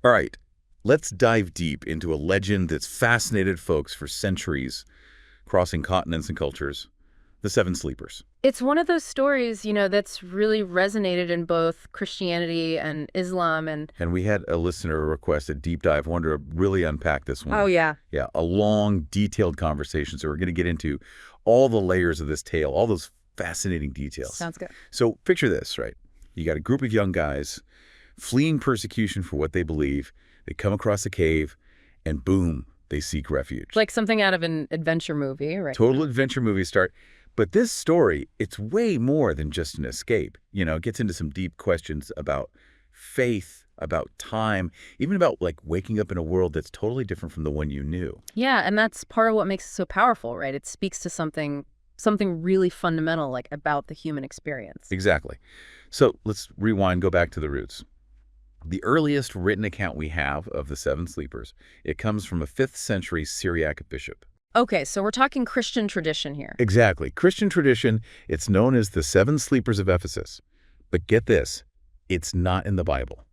All right, let's dive deep into a legend that's fascinated folks for centuries, crossing continents and cultures, the Seven Sleepers. It's one of those stories, that's really resonated in both Christianity and Islam and And we had a listener request a deep dive, wanted to really unpack this oh one. yeah. Yeah, a long, detailed conversation. So we're going to get into all the layers of this tale, all those fascinating details. Sounds good. So picture this, right? You got a group of young guys fleeing persecution for what they believe. They come across a cave, and boom, they seek refuge. Like something out of an adventure movie, right? Total adventure movie start. But this story, it's way more than just an escape. It gets into some deep questions about faith, about time, even about like waking up in a world that's totally different from the one you knew. Yeah, and that's part of what makes it so powerful, right? It speaks to something really fundamental, like about the human experience. Exactly. So let's rewind, go back to the roots. The earliest written account we have of the Seven Sleepers, it comes from a 5th century Syriac bishop. Okay, so we're talking Christian tradition here. Exactly. Christian tradition, it's known as the Seven Sleepers of Ephesus. But get this, it's not in the Bible.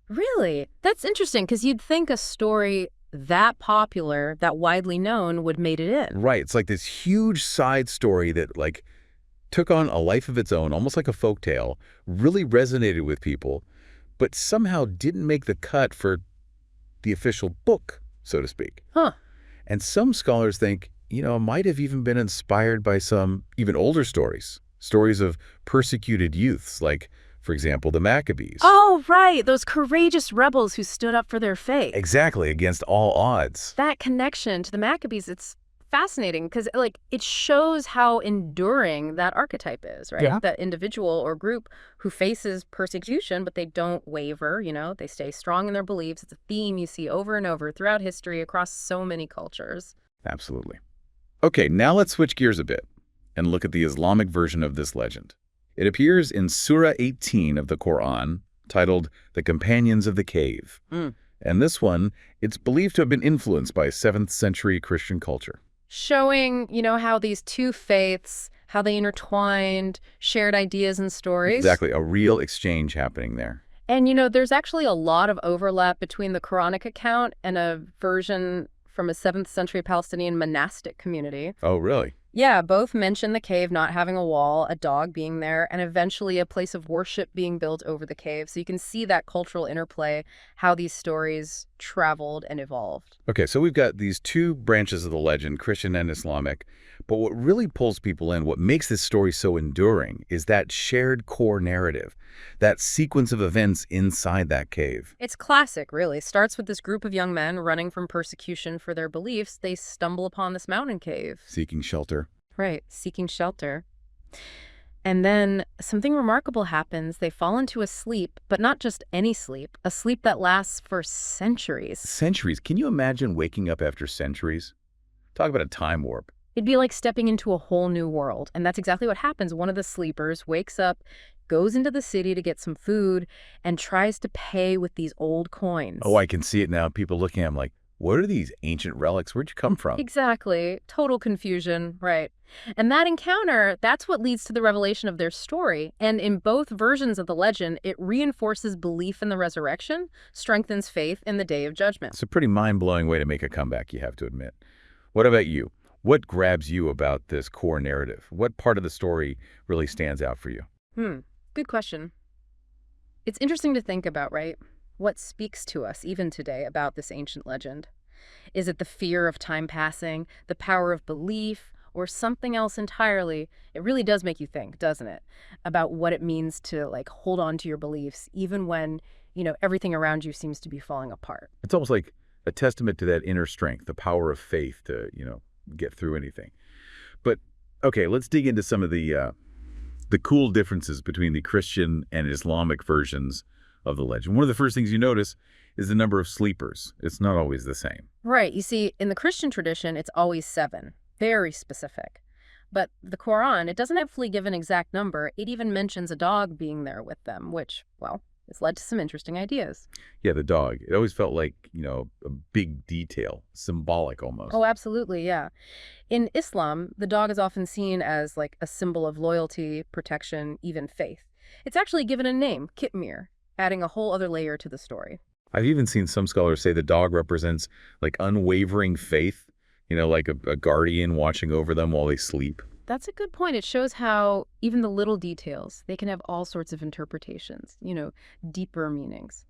Really? That's interesting, because you'd think a story that popular, that widely known, would made it in. Right. It's like this huge side story that like took on a life of its own, almost like a folktale, really resonated with people, but somehow didn't make the cut for the official book, so to speak. Huh. And some scholars think, it might have even been inspired by some even older stories of persecuted youths, like, for example, the Maccabees. Oh, right. Those courageous rebels who stood up for their faith. Exactly, against all odds. That connection to the Maccabees, it's fascinating because, it shows how enduring that archetype is, right? Yeah. That individual or group who faces persecution, but they don't waver, they stay strong in their beliefs. It's a theme you see over and over throughout history across so many cultures. Absolutely. Okay, now let's switch gears a bit and look at the Islamic version of this legend. It appears in Surah 18 of the Quran, titled The Companions of the Cave. And this one, it's believed to have been influenced by 7th century Christian culture. Showing, how these two faiths, how they intertwined, shared ideas and stories. Exactly, a real exchange happening there. And, there's actually a lot of overlap between the Quranic account and a version from a 7th century Palestinian monastic community. Oh, really? Yeah, both mention the cave not having a wall, a dog being there, and eventually a place of worship being built over the cave. So you can see that cultural interplay, how these stories traveled and evolved. Okay, so we've got these two branches of the legend, Christian and Islamic. But what really pulls people in, what makes this story so enduring, is that shared core narrative, that sequence of events inside that cave. It's classic, really. Starts with this group of young men running from persecution for their beliefs. They stumble upon this mountain cave. Seeking shelter. Right, seeking shelter. And then something remarkable happens. They fall into a sleep, but not just any sleep, a sleep that lasts for centuries. Centuries. Can you imagine waking up after centuries? Talk about a time warp. It'd be like stepping into a whole new world. And that's exactly what happens. One of the sleepers wakes up, goes into the city to get some food, and tries to pay with these old coins. Oh, I can see it now. People looking at him like, what are these ancient relics? Where'd you come from? Exactly. Total confusion, right. And that encounter, that's what leads to the revelation of their story. And in both versions of the legend, it reinforces belief in the resurrection, strengthens faith in the day of judgment. It's a pretty mind-blowing way to make a comeback, you have to admit. What about you? What grabs you about this core narrative? What part of the story really stands out for you? Good question. It's interesting to think about, right? What speaks to us even today about this ancient legend? Is it the fear of time passing, the power of belief, or something else entirely? It really does make you think, doesn't it? About what it means to hold on to your beliefs, even when, everything around you seems to be falling apart. It's almost like a testament to that inner strength, the power of faith to, get through anything. But okay, let's dig into some of the cool differences between the Christian and Islamic versions of the legend. One of the first things you notice is the number of sleepers. It's not always the same. Right. You see, in the Christian tradition, it's always 7. Very specific. But the Quran, it doesn't actually give an exact number. It even mentions a dog being there with them, which, well, it's led to some interesting ideas. Yeah, the dog. It always felt like, a big detail, symbolic almost. Oh, absolutely, yeah. In Islam, the dog is often seen as a symbol of loyalty, protection, even faith. It's actually given a name, Kitmir, adding a whole other layer to the story. I've even seen some scholars say the dog represents like unwavering faith, like a guardian watching over them while they sleep. That's a good point. It shows how even the little details, they can have all sorts of interpretations, deeper meanings.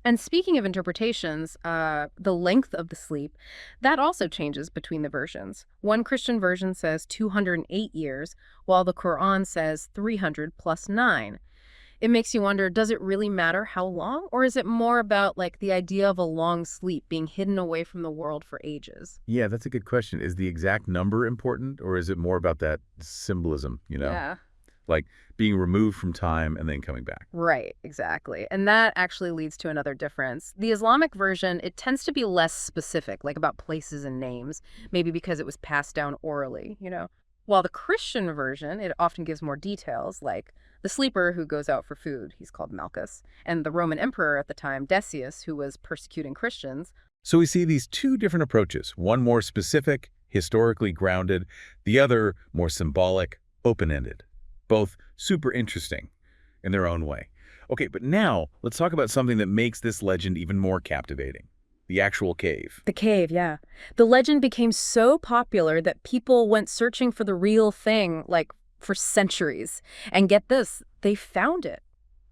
And speaking of interpretations, the length of the sleep, that also changes between the versions. One Christian version says 208 years, while the Quran says 300 plus 9. It makes you wonder, does it really matter how long? Or is it more about like the idea of a long sleep being hidden away from the world for ages? Yeah, that's a good question. Is the exact number important, or is it more about that symbolism, Yeah. like being removed from time and then coming back? Right, exactly. And that actually leads to another difference. The Islamic version, it tends to be less specific, like about places and names, maybe because it was passed down orally. While the Christian version, it often gives more details, like the sleeper who goes out for food, he's called Malchus, and the Roman emperor at the time, Decius, who was persecuting Christians. So we see these two different approaches, one more specific, historically grounded, the other more symbolic, open-ended. Both super interesting in their own way. Okay, but now let's talk about something that makes this legend even more captivating. The actual cave. The cave, yeah. The legend became so popular that people went searching for the real thing, like, for centuries. And get this, they found it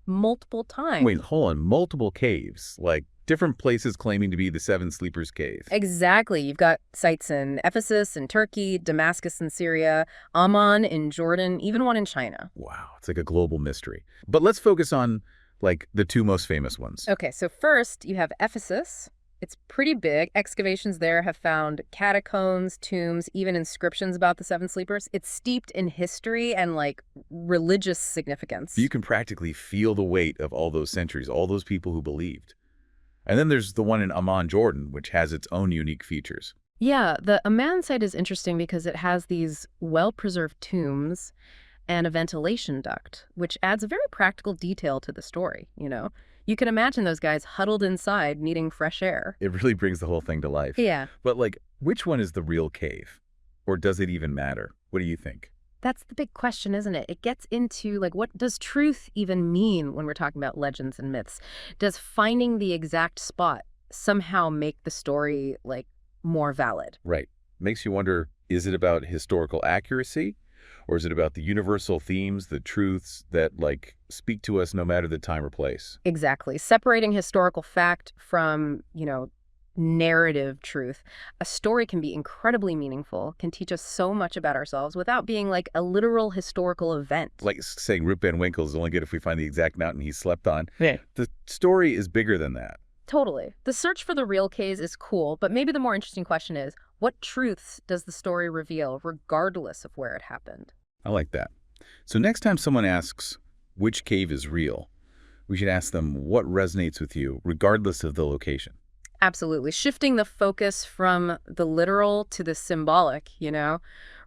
multiple times. Wait, hold on. Multiple caves, like different places claiming to be the Seven Sleepers Cave. Exactly. You've got sites in Ephesus in Turkey, Damascus in Syria, Amman in Jordan, even one in China. Wow, it's like a global mystery. But let's focus on, like, the two most famous ones. Okay, so first you have Ephesus. It's pretty big. Excavations there have found catacombs, tombs, even inscriptions about the Seven Sleepers. It's steeped in history and, like, religious significance. You can practically feel the weight of all those centuries, all those people who believed. And then there's the one in Amman, Jordan, which has its own unique features. Yeah, the Amman site is interesting because it has these well-preserved tombs and a ventilation duct, which adds a very practical detail to the story. You can imagine those guys huddled inside needing fresh air. It really brings the whole thing to life. Yeah. But, like, which one is the real cave? Or does it even matter? What do you think? That's the big question, isn't it? It gets into, like, what does truth even mean when we're talking about legends and myths? Does finding the exact spot somehow make the story, like, more valid? Right. Makes you wonder, is it about historical accuracy? Or is it about the universal themes, the truths that, like, speak to us no matter the time or place? Exactly. Separating historical fact from, narrative truth. A story can be incredibly meaningful, can teach us so much about ourselves without being like a literal historical event. Like saying Rip Van Winkle is only good if we find the exact mountain he slept on. Yeah. The story is bigger than that. Totally. The search for the real case is cool, but maybe the more interesting question is, what truths does the story reveal regardless of where it happened? I like that. So next time someone asks which cave is real, we should ask them what resonates with you regardless of the location. Absolutely. Shifting the focus from the literal to the symbolic,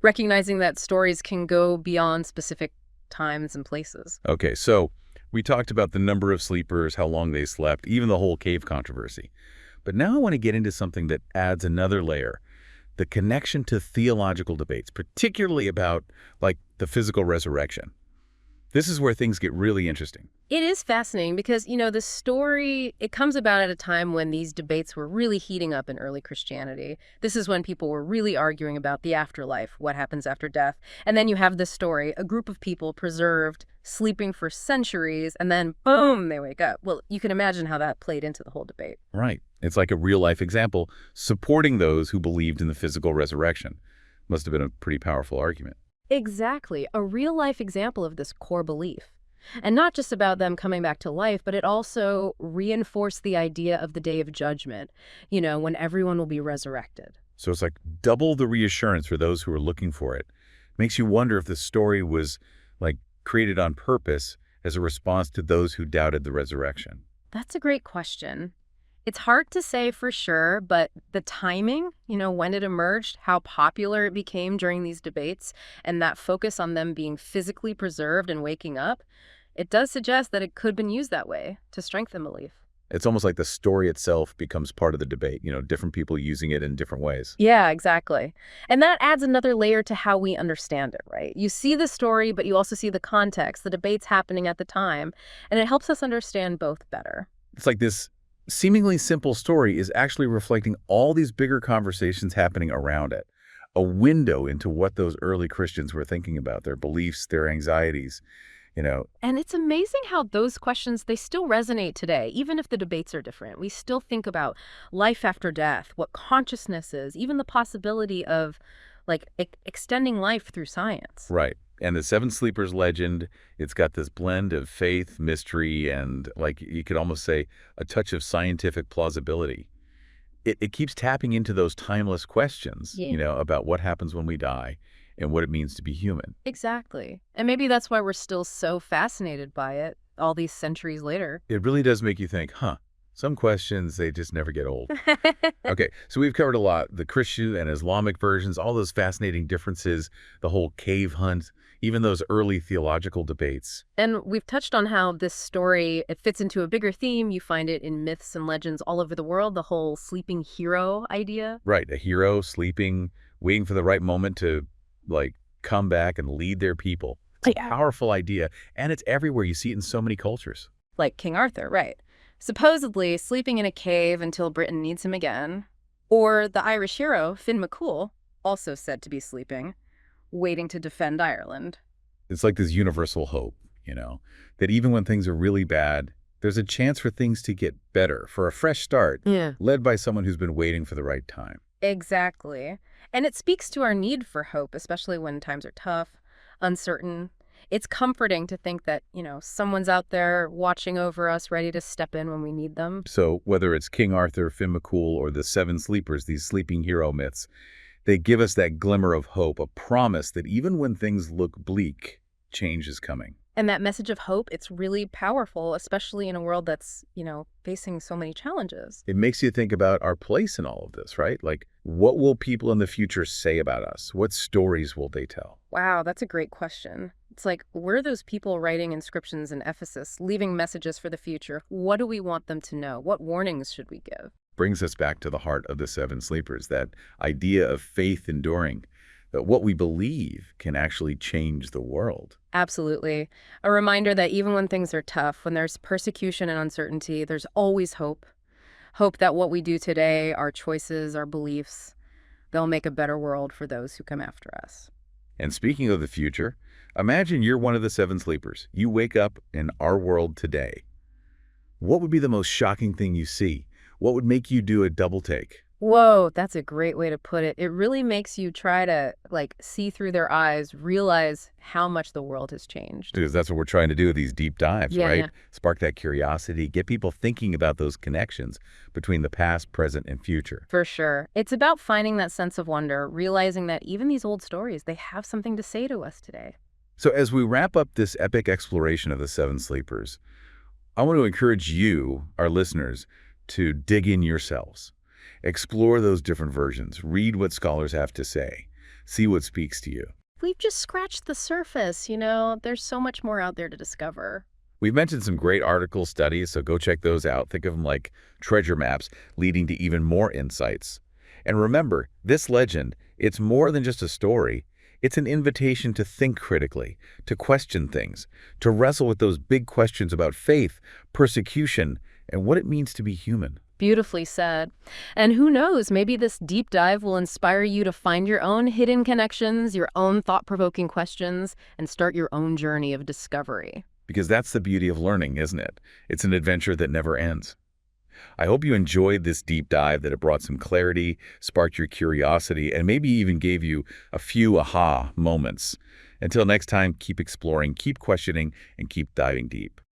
recognizing that stories can go beyond specific times and places. Okay, so we talked about the number of sleepers, how long they slept, even the whole cave controversy. But now I want to get into something that adds another layer, the connection to theological debates, particularly about, like, the physical resurrection. This is where things get really interesting. It is fascinating because, the story, it comes about at a time when these debates were really heating up in early Christianity. This is when people were really arguing about the afterlife, what happens after death. And then you have this story, a group of people preserved, sleeping for centuries, and then boom, they wake up. Well, you can imagine how that played into the whole debate. Right. It's like a real-life example supporting those who believed in the physical resurrection. Must have been a pretty powerful argument. Exactly. A real-life example of this core belief. And not just about them coming back to life, but it also reinforced the idea of the day of judgment, when everyone will be resurrected. So it's like double the reassurance for those who are looking for it. Makes you wonder if the story was, like, created on purpose as a response to those who doubted the resurrection. That's a great question. It's hard to say for sure, but the timing, when it emerged, how popular it became during these debates, and that focus on them being physically preserved and waking up, it does suggest that it could have been used that way to strengthen belief. It's almost like the story itself becomes part of the debate, different people using it in different ways. Yeah, exactly. And that adds another layer to how we understand it, right? You see the story, but you also see the context, the debates happening at the time, and it helps us understand both better. It's like this seemingly simple story is actually reflecting all these bigger conversations happening around it. A window into what those early Christians were thinking about, their beliefs, their anxieties, you know. And it's amazing how those questions, they still resonate today, even if the debates are different. We still think about life after death, what consciousness is, even the possibility of like extending life through science. Right. And the Seven Sleepers legend, it's got this blend of faith, mystery, and like you could almost say a touch of scientific plausibility. It keeps tapping into those timeless questions, Yeah. you know, about what happens when we die and what it means to be human. Exactly. And maybe that's why we're still so fascinated by it all these centuries later. It really does make you think, huh, some questions, they just never get old. Okay, so we've covered a lot. The Christian and Islamic versions, all those fascinating differences, the whole cave hunt, even those early theological debates. And we've touched on how this story, it fits into a bigger theme. You find it in myths and legends all over the world, the whole sleeping hero idea. Right, a hero sleeping, waiting for the right moment to, like, come back and lead their people. It's a Yeah. powerful idea, and it's everywhere. You see it in so many cultures. Like King Arthur, right. Supposedly sleeping in a cave until Britain needs him again. Or the Irish hero, Finn McCool, also said to be sleeping, waiting to defend Ireland. It's like this universal hope, you know, that even when things are really bad, there's a chance for things to get better, for a fresh start, Yeah. led by someone who's been waiting for the right time. Exactly. And it speaks to our need for hope, especially when times are tough, uncertain. It's comforting to think that, someone's out there watching over us, ready to step in when we need them. So whether it's King Arthur, Finn McCool, or the Seven Sleepers, these sleeping hero myths, they give us that glimmer of hope, a promise that even when things look bleak, change is coming. And that message of hope, it's really powerful, especially in a world that's, facing so many challenges. It makes you think about our place in all of this, right? Like, what will people in the future say about us? What stories will they tell? Wow, that's a great question. It's like, we're those people writing inscriptions in Ephesus, leaving messages for the future. What do we want them to know? What warnings should we give? Brings us back to the heart of the Seven Sleepers, that idea of faith enduring, that what we believe can actually change the world. Absolutely. A reminder that even when things are tough, when there's persecution and uncertainty, there's always hope. Hope that what we do today, our choices, our beliefs, they'll make a better world for those who come after us. And speaking of the future, imagine you're one of the Seven Sleepers. You wake up in our world today. What would be the most shocking thing you see? What would make you do a double take? Whoa, that's a great way to put it. It really makes you try to, see through their eyes, realize how much the world has changed. Because that's what we're trying to do with these deep dives, Yeah, right? yeah. Spark that curiosity, get people thinking about those connections between the past, present, and future. For sure. It's about finding that sense of wonder, realizing that even these old stories, they have something to say to us today. So as we wrap up this epic exploration of the Seven Sleepers, I want to encourage you, our listeners, to dig in yourselves. Explore those different versions. Read what scholars have to say. See what speaks to you. We've just scratched the surface, There's so much more out there to discover. We've mentioned some great article studies, so go check those out. Think of them like treasure maps leading to even more insights. And remember, this legend, it's more than just a story. It's an invitation to think critically, to question things, to wrestle with those big questions about faith, persecution, and what it means to be human. Beautifully said. And who knows, maybe this deep dive will inspire you to find your own hidden connections, your own thought-provoking questions, and start your own journey of discovery. Because that's the beauty of learning, isn't it? It's an adventure that never ends. I hope you enjoyed this deep dive, that it brought some clarity, sparked your curiosity, and maybe even gave you a few aha moments. Until next time, keep exploring, keep questioning, and keep diving deep.